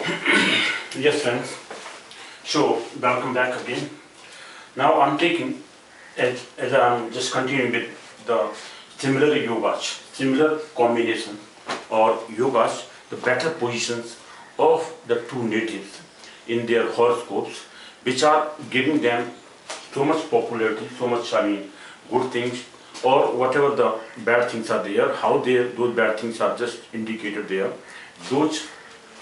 Yes, friends. So, welcome back again. Now, I'm taking, as I'm just continuing with the similar yogas, similar combination or yogas, the better positions of the two natives in their horoscopes, which are giving them so much popularity, so much, good things, or whatever the bad things are there, how those bad things are just indicated there. Those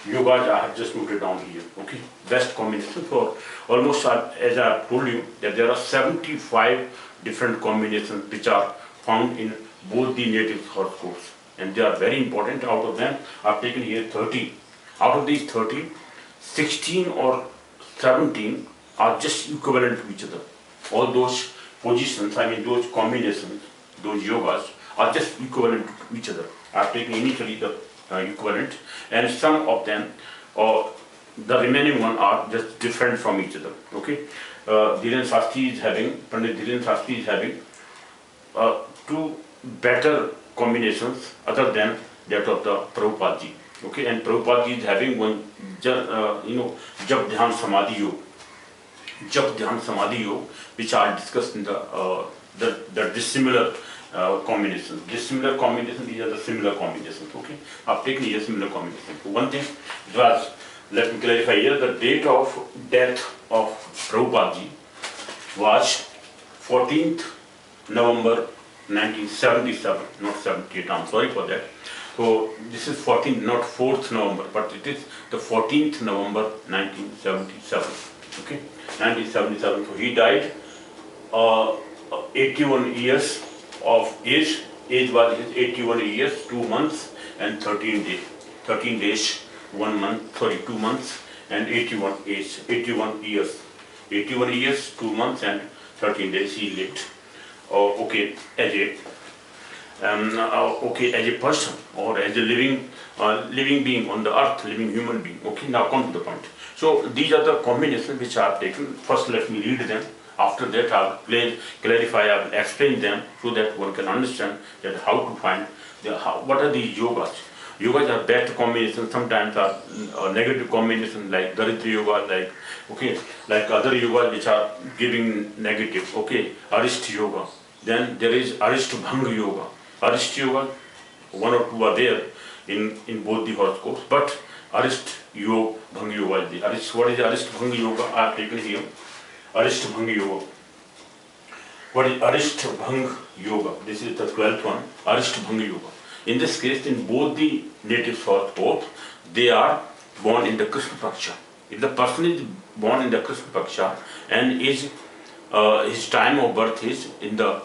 yogas I have just noted down here. Okay, best combination for almost, as I have told you, that there are 75 different combinations which are found in both the native horoscopes, and they are very important. Out of them, I have taken here 30. Out of these 30, 16 or 17 are just equivalent to each other. All those positions, those combinations, those yogas are just equivalent to each other. I have taken initially the equivalent, and some of them, or the remaining one, are just different from each other. Okay, Pandit Dhirendra Shastri is having two better combinations other than that of the Prabhupada ji. Okay, and Prabhupada ji is having one, Jap Dhyan Samadhi Yoga. Jap Dhyan Samadhi Yoga, which are discussed in the dissimilar combinations. Dissimilar combinations, these are the similar combinations. Okay, I've taken here similar combinations. So one thing was, let me clarify here, the date of death of Prabhupada ji was 14th November 1977, not 78, I'm sorry for that. So this is 14th, not 4th November, but it is the 14th November 1977. Okay, 1977. So he died 81 years of age. Age was his 81 years, 2 months and 13 days. 13 days, 1 month, 2 months and 81 years. 81 years, 2 months and 13 days he lived. Okay, as a person or as a living being on the earth, living human being. Okay, now come to the point. So these are the combinations which I have taken. First, let me read them. After that, I will clarify, I will explain them so that one can understand that how to find what are these yogas. Yogas are bad combinations. Sometimes are negative combinations like Daridra yoga, like other yogas which are giving negative. Okay, Arist yoga. Then there is Arist Bhang yoga. Arist yoga, one or two are there in both the horoscopes, but Arist yoga, Bhang yoga is the Arist. What is Arist Bhang yoga? I have taken here. Arist Bhang yoga. What is Arist Bhang yoga? This is the 12th one. Arist Bhang yoga. In this case, in both the native horoscopes, they are born in the Krishna Paksha. If the person is born in the Krishna Paksha and his time of birth is in the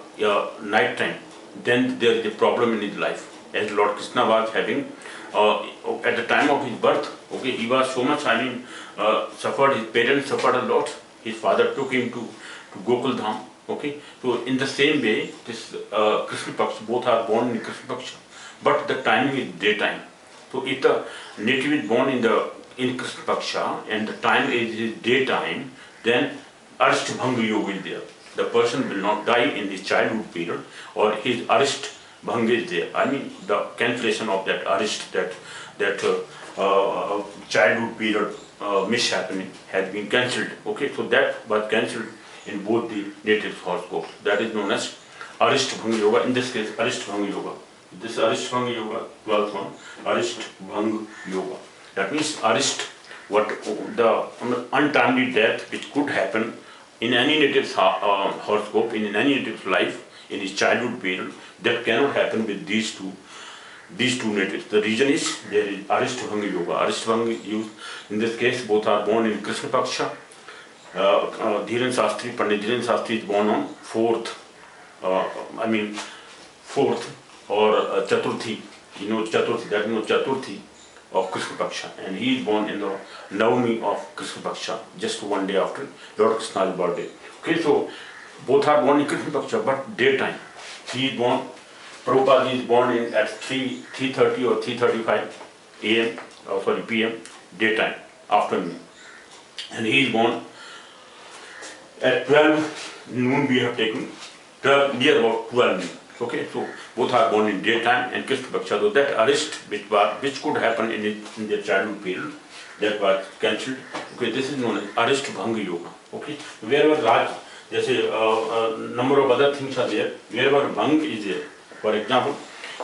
night time, then there is a problem in his life. As Lord Krishna was having, at the time of his birth, okay, he was so much, suffered, his parents suffered a lot. His father took him to Gokul Dham. Okay, so in the same way, this Krishna Paksha, both are born in Krishna Paksha, but the timing is daytime. So if the native is born in Krishna Paksha and the time is his daytime, then Arist Bhang yoga is there. The person will not die in his childhood period, or his Arist Bhang is there. The cancellation of that Arist, that childhood period mishappening has been cancelled. Okay, so that was cancelled in both the native horoscopes. That is known as Arist Bhang yoga. In this case, Arist Bhang yoga. This Arist Bhang yoga, 12th one, Arist Bhang yoga. That means Arist, the untimely death which could happen in any native's horoscope, in any native's life, in his childhood period, that cannot happen with these two natives. The reason is there is Arist Bhang yoga. Arist Bhang used, in this case, both are born in Krishna Paksha. Pandit Dhirendra Shastri is born on 4th, or Chaturthi. Chaturthi, that is Chaturthi of Krishna Paksha, and he is born in the Navami of Krishna Paksha, just 1 day after Lord Krishna's birthday. Okay, so both are born in Krishna Paksha, but daytime. He is born, Prabhupada is born at 3:30 or 3:35 a.m. p.m. daytime, afternoon, and he is born at 12 noon. We have taken 12, near about 12 noon. Okay, so both are born in daytime and Krishna Paksha. So that arrest which could happen in their childhood period, that was cancelled. Okay, this is known as arrest bhanga yoga. Okay, wherever Raj, there's a number of other things are there. Wherever bhang is there, for example,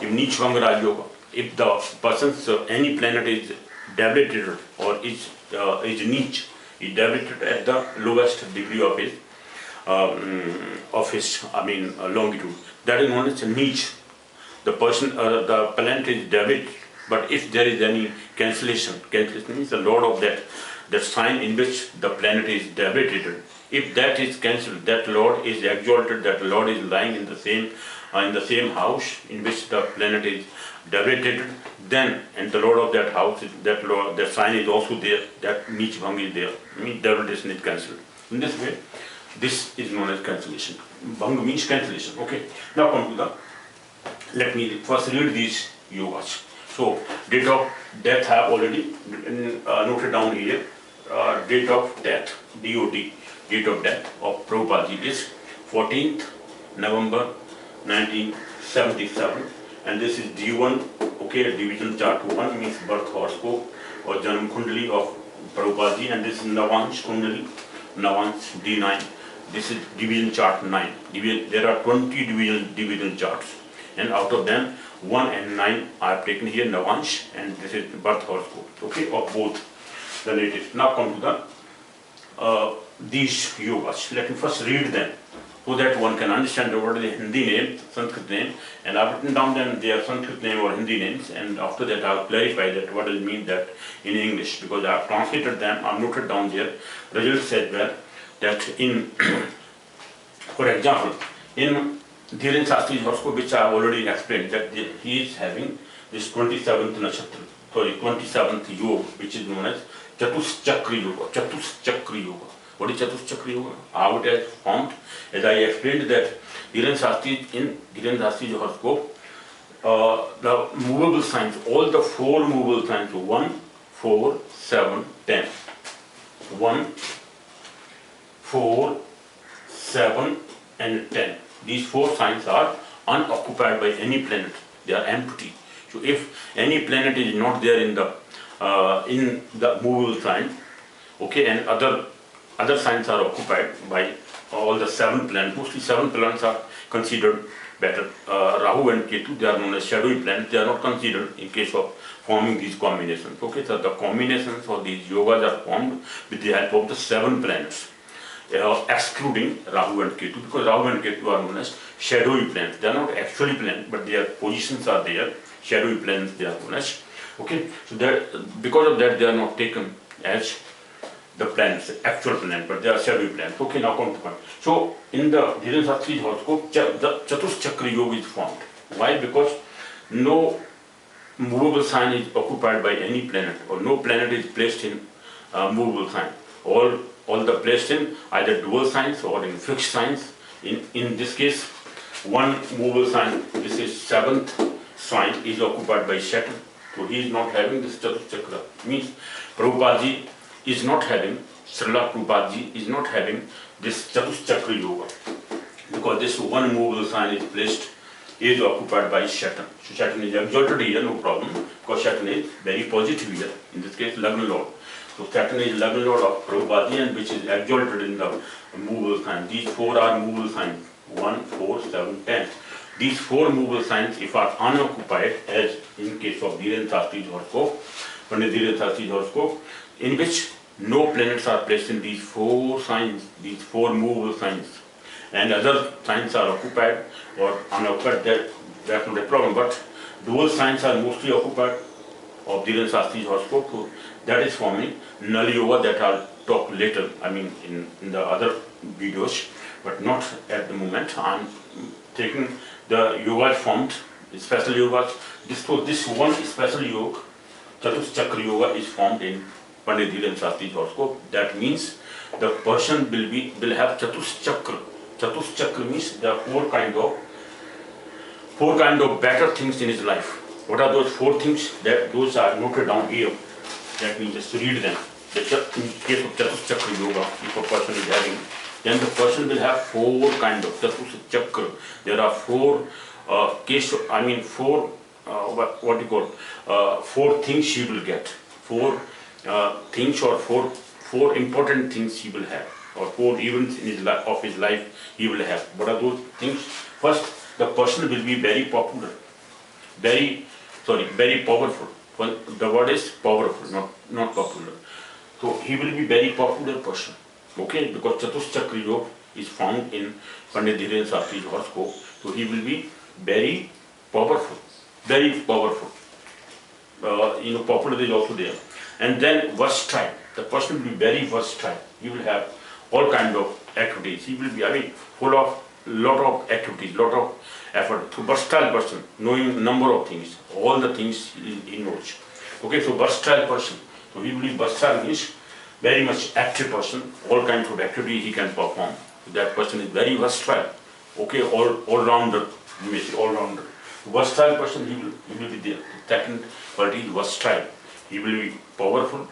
if Neech Bhanga Raj Yoga, if the person's any planet is debilitated or is Neech, is debilitated at the lowest degree of his longitude. That is known as Neech. The planet is debilitated, but if there is any cancellation means the lord of that sign in which the planet is debilitated. If that is cancelled, that lord is exalted. That lord is lying in the same house in which the planet is debilitated. Then, and the lord of that house, that sign is also there. That Neech Bhang is there. Means debilitation is cancelled. In this way, this is known as cancellation. Bhang means cancellation. Okay. Now come to the. Let me first read these yogas. So, date of death I have already noted down here. Date of death, DOD, date of death of Prabhupada is 14th November 1977, and this is D1, okay, division chart 1 means birth horoscope or Janam Kundali of Prabhupada, and this is Navansh Kundali, Navansh D9. This is division chart 9. There are 20 division charts, and out of them 1 and 9 I have taken here Navansh, and this is birth horoscope, okay, of both the natives. Now come to the these yogas. Let me first read them so that one can understand what is the Hindi name, Sanskrit name, and I have written down them their Sanskrit name or Hindi names, and after that I will clarify that what does it mean that in English, because I have translated them, I have noted down their results as well, that in, for example, in Dhirendra Shastri's horoscope, which I have already explained, that he is having this 27th nakshatra, 27th yoga, which is known as ChatusChakra yoga. ChatusChakra yoga. What is ChatusChakra yoga? How it has formed? As I explained that Dhirendra Shastri's horoscope, the movable signs, all the 4 movable signs, 1, 4, 7, 10. 1, 4, 7, and 10. These 4 signs are unoccupied by any planet. They are empty. So if any planet is not there in the movable sign, okay, and other signs are occupied by all the 7 planets. Mostly 7 planets are considered better. Rahu and Ketu, they are known as shadowy planets. They are not considered in case of forming these combinations. Okay, so the combinations of these yogas are formed with the help of the 7 planets. Excluding Rahu and Ketu, because Rahu and Ketu are known as shadowy planets. They are not actually planets, but their positions are there. Shadowy planets they are known as. Okay, so that because of that they are not taken as the planets, actual planets, but they are shadowy planets. Okay, now come to point. So in the Dhirendra Shastri's horoscope, the ChatusChakra yoga is formed. Why? Because no movable sign is occupied by any planet, or no planet is placed in movable sign. All the placed in either dual signs or in fixed signs. In this case, one movable sign, this is 7th sign, is occupied by Saturn. So he is not having this ChatusChakra. Means Prabhupada is not having, Srila Prabhupada is not having this ChatusChakra yoga, because this one movable sign is placed, is occupied by Saturn. So Saturn is exalted here, no problem, because Saturn is very positive here. In this case, Lagna Lord. So Saturn is Lagna Lord of Prabhupada, which is exalted in the movable sign. These 4 are movable signs, 1, 4, 7, 10. These 4 movable signs, if are unoccupied, as in case of Dhirendra Shastri's horoscope, Pandit Dhirendra Shastri's horoscope, in which no planets are placed in these 4 signs, these 4 movable signs, and other signs are occupied or unoccupied, that's not a problem. But dual signs are mostly occupied of Dhirendra Shastri's horoscope, so that is forming Nal Yoga, that I'll talk later, in the other videos, but not at the moment. I'm taking the yogas formed, special yogas. This one special yoga, ChatusChakra yoga, is formed in Pandit Dhirendra Shastri's horoscope. That means the person will have ChatusChakra. ChatusChakra means there are 4 kind of better things in his life. What are those 4 things? Those are noted down here. Let me just read them. In case of ChatusChakra yoga, if a person is having, then the person will have 4 kind of ChatusChakra. There are 4 what you call, 4 things he will get. 4 things or four important things he will have, or 4 events in his life, of his life he will have. What are those things? First, the person will be very popular, very powerful. Well, the word is powerful, not popular. So he will be very popular person. Okay, because ChatusChakra Yoga is found in Pandit Dhirendra Shastri's horoscope. So he will be very powerful, very powerful. Popular is also there. And then versatile. The person will be very versatile. He will have all kinds of activities. He will be, full of lot of activities, lot of effort. So versatile person, knowing number of things, all the things he knows. Okay, so versatile person. So he will be versatile means very much active person. All kinds of activities he can perform. So that person is very versatile. Okay, all rounder. You may say all rounder. Versatile person, he will be there. The second quality is versatile. He will be powerful,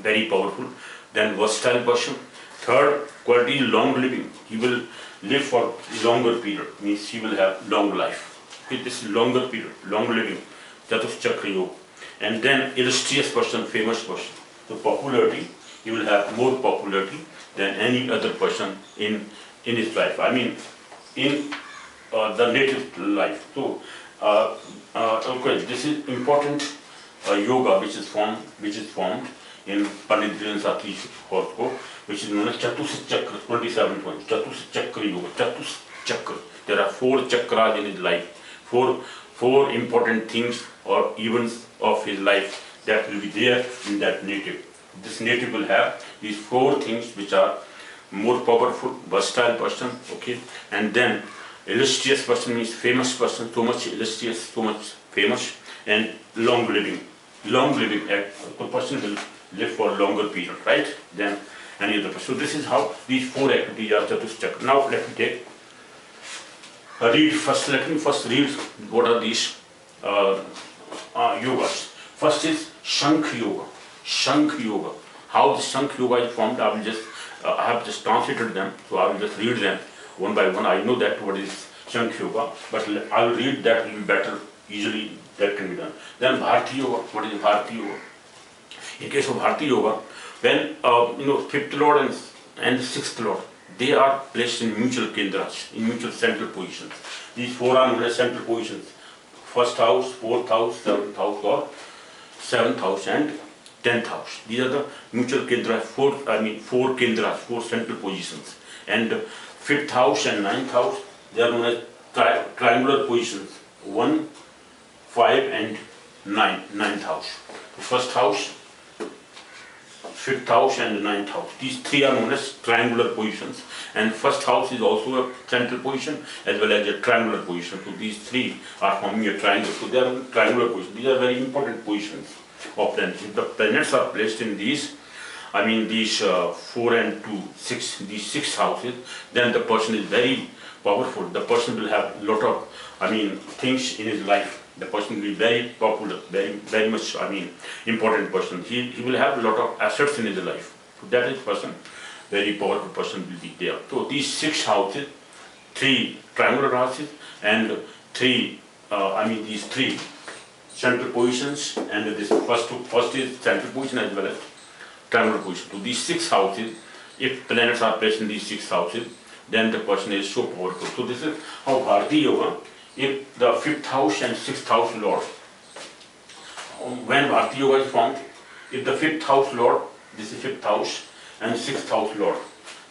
very powerful. Then versatile person. Third quality is long living. He will live for longer period. Means he will have long life. Okay, this is longer period, long living. ChatusChakra Yoga. And then illustrious person, famous person. So popularity, he will have more popularity than any other person in his life. In the native life. So, okay, this is important yoga which is formed in Pandit Dhirendra Shastri's horoscope, which is known as ChatusChakra, 27 points. ChatusChakra Yoga, ChatusChakra. There are 4 chakras in his life, four important things or events of his life that will be there in that native. This native will have these 4 things which are more powerful, versatile person, okay, and then illustrious person means famous person, so much illustrious, so much famous, and long living. Long living, the person will live for a longer period, right, than any other person. So this is how these 4 activities are ChatusChakra. Now let me read first. Let me first read what are these yogas. First is Shankh Yoga. Shankh Yoga. How the Shankh Yoga is formed, I have just translated them, so I will just read them one by one. I know that what is Shankh Yoga, but I will read that will be better, easily that can be done. Then Bharti Yoga. What is Bharti Yoga? In case of Bharti Yoga, when 5th Lord and 6th Lord, they are placed in mutual kendras, in mutual central positions. These 4 are known as central positions. 1st house, 4th house, 7th house, or 7th house and 10th house. These are the mutual kendras, 4 kendras, 4 central positions. And 5th house and 9th house, they are known as triangular positions. 1, 5 and 9, 9th house. The 1st house, 5th house and 9th house. These 3 are known as triangular positions. And 1st house is also a central position as well as a triangular position. So these 3 are forming a triangle. So they are triangular positions. These are very important positions of planets. If the planets are placed in these, these 4 and 2, 6, these 6 houses, then the person is very powerful. The person will have a lot of, things in his life. The person will be very popular, very much, important person. He will have a lot of assets in his life. So that is person, very powerful person will be there. So these 6 houses, 3 triangular houses, and 3, these 3 central positions, and this first is central position as well as triangular position. So these 6 houses, if planets are placed in these 6 houses, then the person is so powerful. So this is how Bharti Yoga, if the 5th house and 6th house Lord, when Bharti Yoga is formed, if the 5th house Lord, this is 5th house, and 6th house Lord,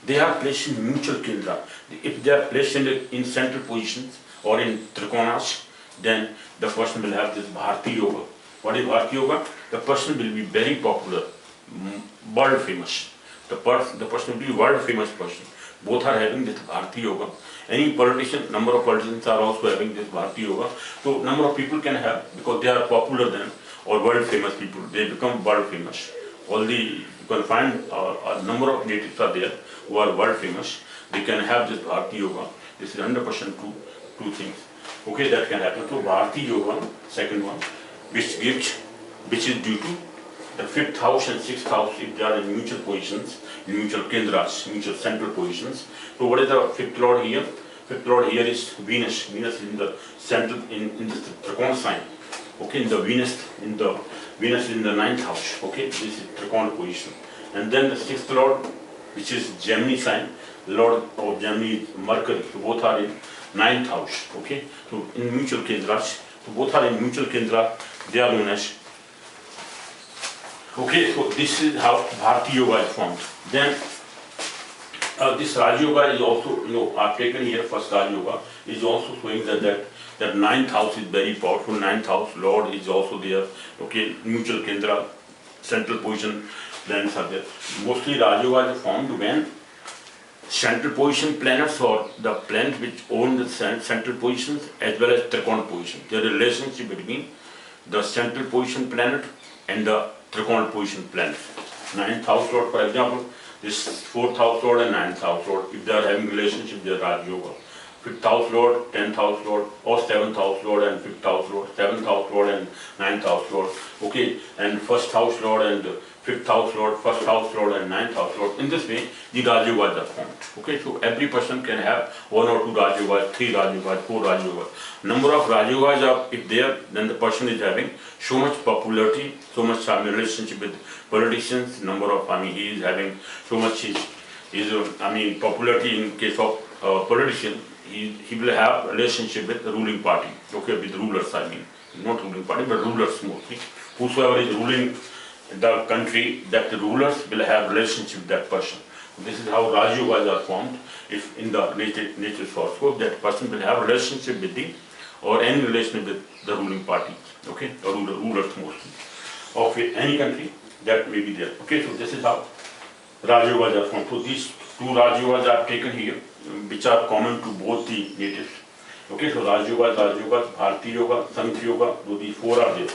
they are placed in mutual kendra. If they are placed in central positions or in trikonas, then the person will have this Bharti Yoga. What is Bharti Yoga? The person will be very popular, world famous. The person will be world famous person. Both are having this Bharti Yoga. Any politician, number of politicians are also having this Bharti Yoga. So number of people can have, because they are popular then, or world famous people, they become world famous. You can find a number of natives are there who are world famous. They can have this Bharti Yoga. This is 100% two things. Okay, that can happen. So Bharti Yoga, second one, which is due to the 5th house and 6th house, if they are in mutual positions, in mutual kendras, mutual central positions. So what is the 5th Lord here? fifth lord here is Venus. Venus is in the central, in the Trikona sign. Okay, in the Venus in the ninth house. Okay, this is Trikona position. And then the sixth lord, which is Gemini sign, lord of Gemini is Mercury. So both are in ninth house. Okay, so in mutual kendras, so both are in mutual kendra. They are known as. Okay, so this is how Bharti Yoga is formed. Then this Raj Yoga is also, I've taken here first Raj Yoga, is also showing that ninth house is very powerful. Ninth house, Lord is also there. Okay, mutual kendra, central position, planets are there. Mostly Raj Yoga is formed when central position planets or the planets which own the central positions as well as Trikona position. There is a relationship between the central position planet and the Trikona position planet. Ninth house lord, for example, this fourth house lord and ninth house lord, if they are having relationship, they are Raj Yoga. Fifth house lord, 10th house lord, or seventh house lord and fifth house lord, seventh house lord and ninth house lord. Okay, and first house lord and fifth house lord, first house lord and ninth house lord. In this way, the Raj Yogas are formed. Okay, so every person can have one or two Raj Yogas, three Raj Yogas, four Raj Yogas. Number of Raj Yogas are, if there, then the person is having so much popularity, so much relationship with politicians. Number of, he is having so much his popularity in case of politician. He will have relationship with the ruling party. Okay, with rulers. Not ruling party, but rulers mostly. Whosoever is ruling the country, that the rulers will have relationship with that person. This is how Raj Yogas are formed. If in the nature horoscope, that person will have relationship with the or any relation with the ruling party. Okay, or rulers mostly of any country, that may be there. Okay, so this is how Raj Yogas are formed. So these two Raj Yogas are taken here, which are common to both the natives. Okay, so Raj Yogas, Bharti Yoga, Sankhya Yoga, so these four are there.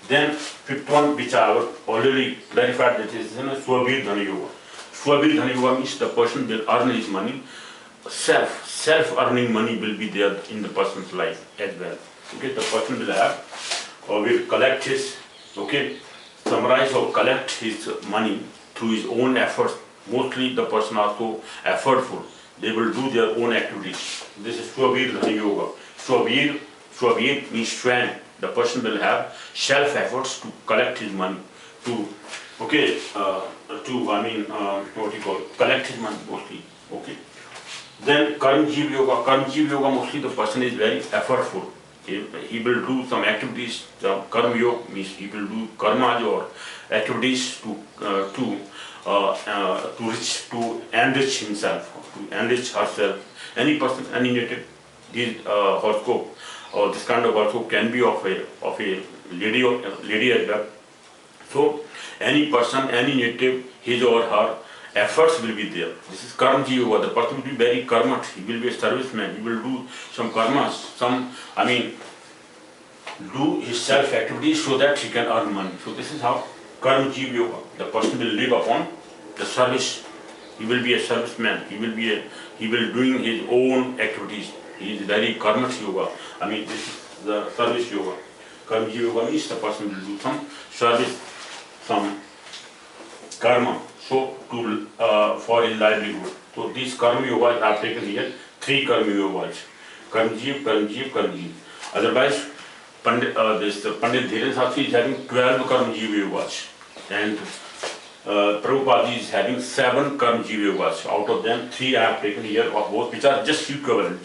Then fifth one, which I have already clarified, that is Swabir Dhana Yoga. Swabir Dhana Yoga means the person will earn his money. Self-earning money will be there in the person's life as well. Okay, the person will have or will collect his, summarize or collect his money through his own efforts. Mostly the person are so effortful. They will do their own activities. This is Swabir Dhana Yoga. Swabir means strength. The person will have self efforts to collect his money, collect his money mostly. Okay. Then Karmjeev Yoga. Karmjeev Yoga, mostly the person is very effortful. He will do some activities. Karma Yoga means he will do karma or activities to enrich himself, to enrich herself. Any person, any native, this horoscope or this kind of horoscope can be of a lady as well. So any person, any native, his or her efforts will be there. This is Karmji Yoga. The person will be very karmat. He will be a serviceman. He will do some karmas, do his self activities so that he can earn money. So this is how Karmji Yoga. The person will live upon the service. He will be a serviceman. He will doing his own activities. He is very karmat yoga. This is the service yoga. Karmji Yoga means the person will do some service, some karma, so for his livelihood. So these karma yogas are taken here, three karma yogas. Karmjeev. Otherwise, Pandit Dhirendra Shastri is having 12 Karmjeev yogas, and Prabhupada is having 7 Karmjeev yogas. Out of them, 3 I have taken here of both, which are just equivalent.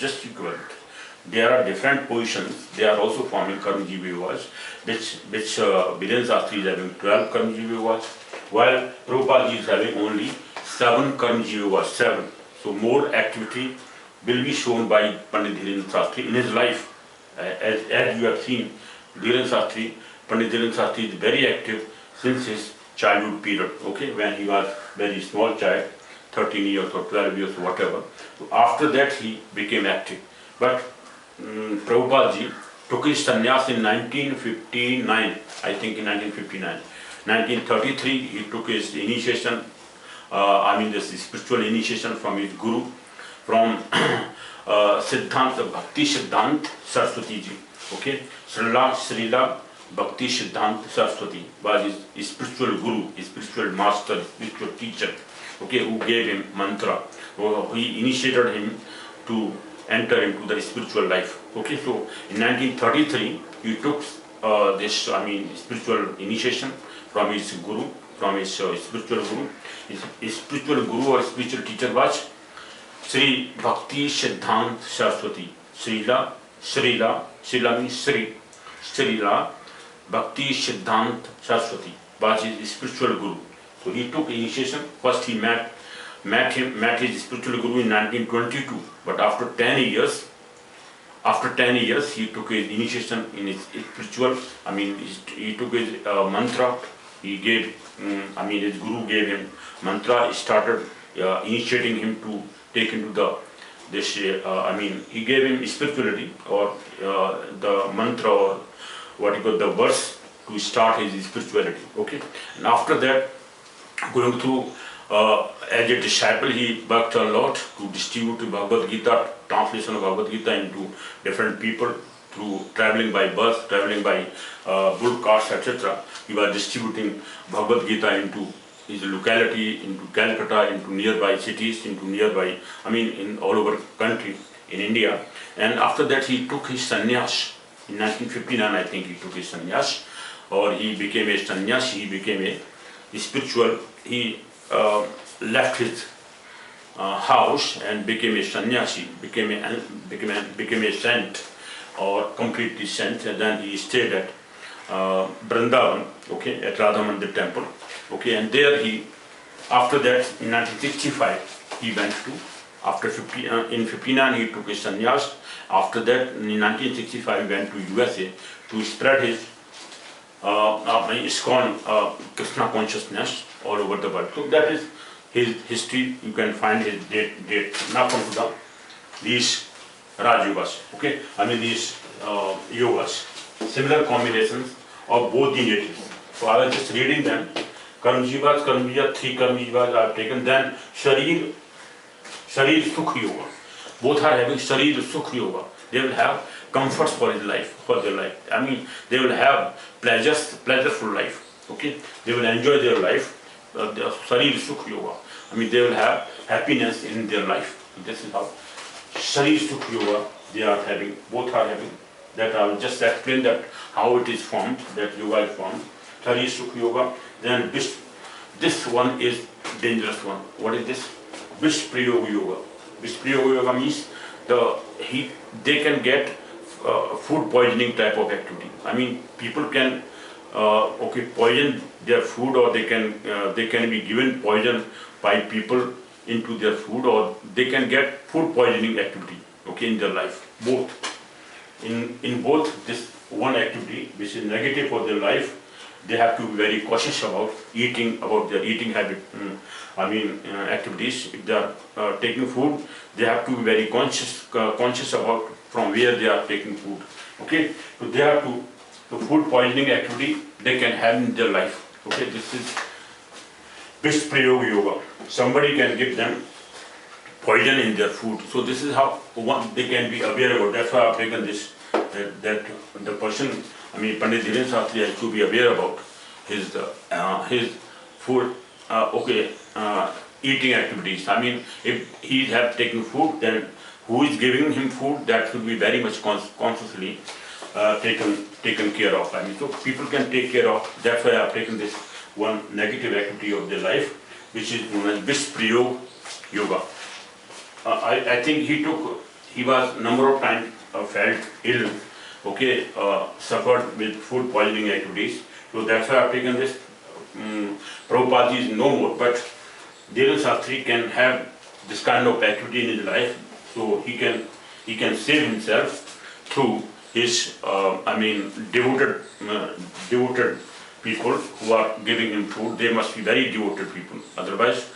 There are different positions. They are also forming Karmjeev yogas, which Dhirendra Shastri is having 12 Karmjeev yogas, while Prabhupada is having only 7 Karmjeev yogas. 7. So more activity will be shown by Pandit Dhirendra Shastri in his life. As you have seen, Pandit Dhirendra Shastri is very active since his childhood period, when he was very small child, 13 years or 12 years, whatever. So after that he became active. But Prabhupada ji took his Sanyas in 1959, I think in 1959. 1933 he took his initiation, this spiritual initiation from his guru, from Bhaktisiddhanta Saraswati ji. Srila Bhaktisiddhanta Saraswati was his spiritual guru, his spiritual master, spiritual teacher, who gave him mantra. He initiated him to enter into the spiritual life. Okay, so in 1933 he took this, spiritual initiation from his guru, from his spiritual guru. His spiritual guru or spiritual teacher was Sri Bhaktisiddhanta Saraswati. Srila means Sri. Srila Bhaktisiddhanta Saraswati was his spiritual guru. So he took initiation. First he met his spiritual guru in 1922. But after 10 years, he took his initiation in his spiritual. He took his mantra. He gave, his guru gave him mantra. He started initiating him to take into he gave him spirituality or the mantra or what you call the verse to start his spirituality. Okay, and after that, going through as a disciple, he worked a lot to distribute Bhagavad Gita, translation of Bhagavad Gita into different people through traveling by bus, traveling by bull carts, etc. He was distributing Bhagavad Gita into his locality, into Calcutta, into nearby cities, in all over country in India. And after that he took his sannyas. In 1959 I think he took his sannyas, or he became a sannyas, he became a spiritual, he left his house and became a sannyasi, became a saint or completely saint, and then he stayed at Vrindavan, okay, at Radha Mandir temple. Okay, and there he, after that, in 1965, he went to, in 59 he took his sannyas. After that, in 1965, he went to USA to spread his ISKCON Krishna consciousness all over the world. So that is his history. You can find his date. Now come to these Raj Yogas. Okay, these yogas, similar combinations of both the natives. So I was just reading them. Karmjivas, Karmjivas, 3 Karmjivas I have taken. Then Sharir Sukh Yoga. Both are having Sharir Sukh Yoga. They will have comforts for their life. They will have pleasureful life. Okay, they will enjoy their life. Sharir Sukh Yoga. They will have happiness in their life. This is how Sharir Sukh Yoga they are having. Both are having. That I will just explain that how it is formed. That yoga is formed. Sharir Sukh Yoga. Then this one is dangerous one. What is this? Vish Prayoga Yoga. Vish Prayoga Yoga means they can get food poisoning type of activity. People can poison their food, or they can be given poison by people into their food, or they can get food poisoning activity. Okay, in their life, both. In both this one activity which is negative for their life, they have to be very cautious about their eating habit. Activities. If they are taking food, they have to be very conscious about from where they are taking food. Okay, so they have to the food poisoning activity they can have in their life. Okay, this is Vish Prayoga Yoga. Somebody can give them poison in their food. So this is how they can be aware about. That's why I've taken this. That the person, Pandit Dhirendra Krishna has to be aware about his food, eating activities. If he have taken food, then who is giving him food, that should be very much consciously taken care of. So people can take care of. That's why I have taken this one negative activity of their life, which is known as Vish Prayoga Yoga. I think he was number of times felt ill, suffered with food poisoning activities. So that's why I have taken this. Prabhupada is no more, but Dhirendra Shastri can have this kind of activity in his life, so he can save himself through his devoted people who are giving him food. They must be very devoted people, otherwise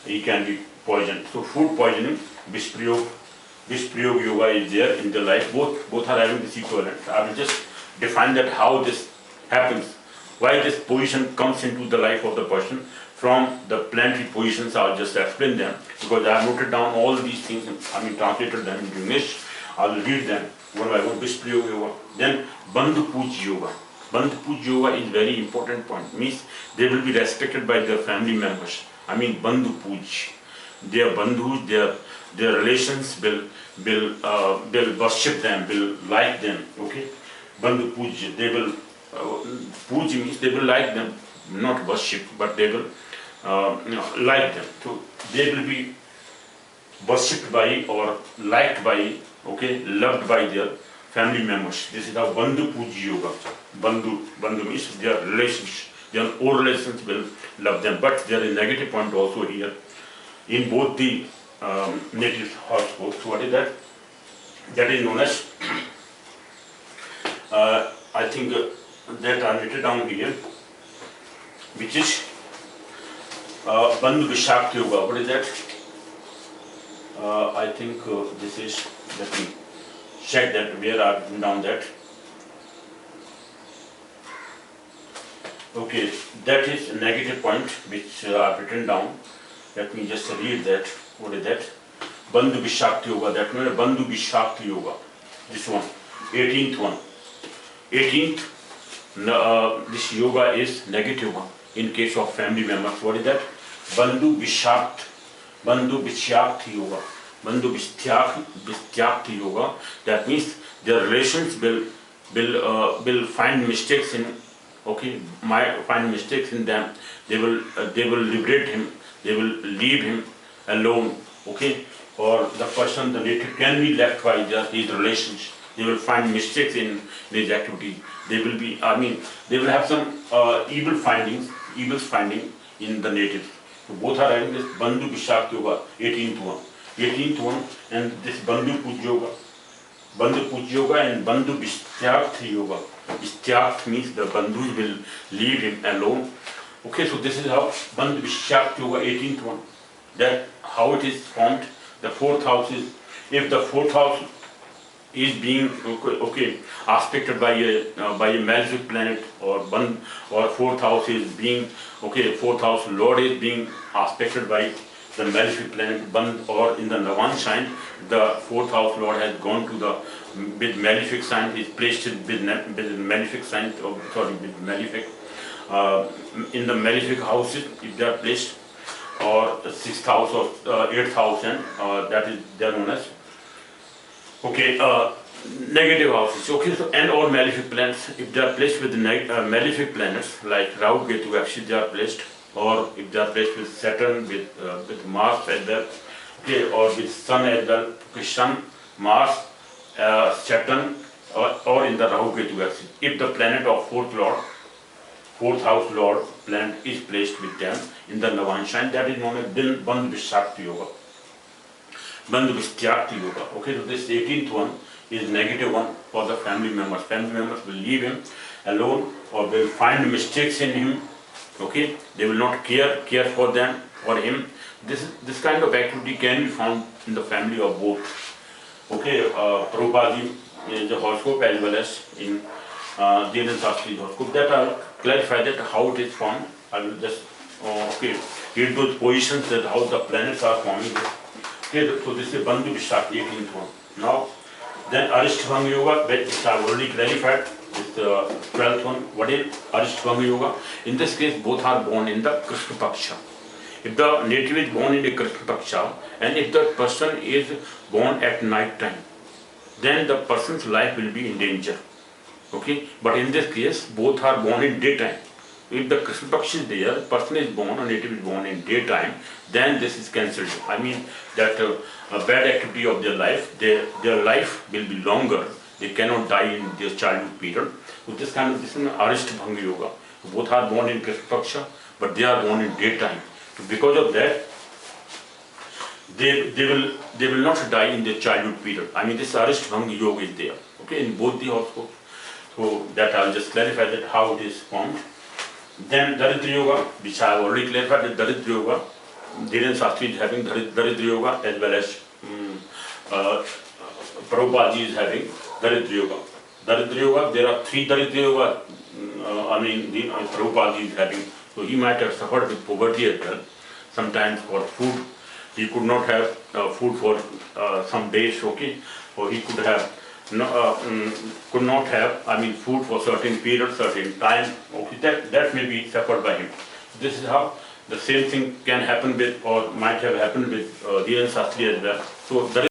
he can be poisoned. So food poisoning, Vish Prayoga Yoga is there in their life. Both are having this equivalent. I will just define that how this happens, why this position comes into the life of the person from the planetary positions. I will just explain them because I have noted down all these things. Translated them into English. I will read them one by one. Vish Prayoga Yoga. Then Bandhu Puj Yoga. Bandhu Puj Yoga is very important point. Means they will be respected by their family members. Bandhu Puj. their bandhus, their relations will worship them, will like them. Okay, bandhu puja, they will puja means they will like them, not worship, but they will like them. So they will be worshipped by or liked by, okay, loved by their family members. This is how bandhu puja yoga. Bandhu means their relations, their own relations will love them. But there is a negative point also here in both the native horoscopes. What is that? That is known as I think that are written down here, which is bandhu vishakti yoga. What is that? I think this is, let me check that where I have written down that. Okay, that is a negative point which I have written down. Let me just read that. What is that? Bandhu Vishakti Yoga. That means Bandhu Vishakti Yoga. This one, 18th one. 18th, this yoga is negative one in case of family members. What is that? Bandhu Vishakti. Bandhu Vishyakti Yoga. Bandhu Vishyakti Yoga. That means their relations will find mistakes in, okay, find mistakes in them. They will liberate him. They will leave him alone. Okay, or the person, the native, can be left by his relations. They will find mistakes in his activity. They will be, they will have some evil finding in the native. So both are having this Bandhu Vishakti Yoga, 18th one. 18th one, and this Bandhu Puja Yoga. Bandhu Puja Yoga and Bandhu Vishyakti Yoga. Vishyakti means the Bandhus will leave him alone. Okay, so this is how Bandhu Vishyakti Yoga, 18th one. That how it is formed. The fourth house is, if the fourth house is being aspected by a malefic planet, or fourth house is being fourth house Lord is being aspected by the malefic planet Bandh, or in the Navan sign, the fourth house Lord has gone to the with malefic sign, is placed with malefic sign, with malefic in the malefic houses if they are placed, or the sixth house or eighth house, and that is they are known as negative houses. Okay, so and all malefic planets, if they are placed with malefic planets like Rahu, Ketu, actually they are placed, or if they are placed with Saturn, with Mars as well, okay, or with Sun as well, Sun, Mars, Saturn, or in the Rahu, Ketu axis. If the planet of fourth house Lord planet is placed with them in the Navan sign, that is known as Bandhu Vishakti Yoga. Bandhu Vishyakti Yoga. Okay, so this 18th one is negative one for the family members. Family members will leave him alone, or will find mistakes in him. Okay, they will not care for them, for him. This kind of activity can be found in the family of both. Okay, Prabhupada is the horoscope as well as in Dhirendra Shastri's horoscope. That I'll clarify that how it is formed. I will just read those positions, that how the planets are forming. Okay, so this is Bandhu Vishakti, 18th one. Now, then Arishtavanga Yoga, which I have already clarified, is the 12th one. What is Arishtavanga Yoga? In this case, both are born in the Krishna Paksha. If the native is born in the Krishna Paksha, and if the person is born at night time, then the person's life will be in danger. Okay, but in this case, both are born in daytime. If the Krishna Paksha is there, person is born, a native is born in daytime, then this is cancelled. I mean that a bad activity of their life, their life will be longer. They cannot die in their childhood period. So this is an Arishtavanga Yoga. Both are born in Krishna Paksha, but they are born in daytime. So because of that, they will not die in their childhood period. I mean, this Arishtavanga Yoga is there. Okay, in both the horoscopes. So that I'll just clarify that how it is formed. Then Daridra Yoga, which I have already clarified, that Daridra Yoga, Dhirendra Shastri is having Daridra Yoga, as well as Prabhupada is having Daridra Yoga. Daridra Yoga, there are 3 Daridra Yoga, Prabhupada is having. So he might have suffered with poverty as well. Sometimes for food, he could not have food for some days, okay, or he could have could not have food for certain period, certain time. Okay, that may be suffered by him. This is how the same thing can happen with, or might have happened with Dhirendra Shastri as well. So that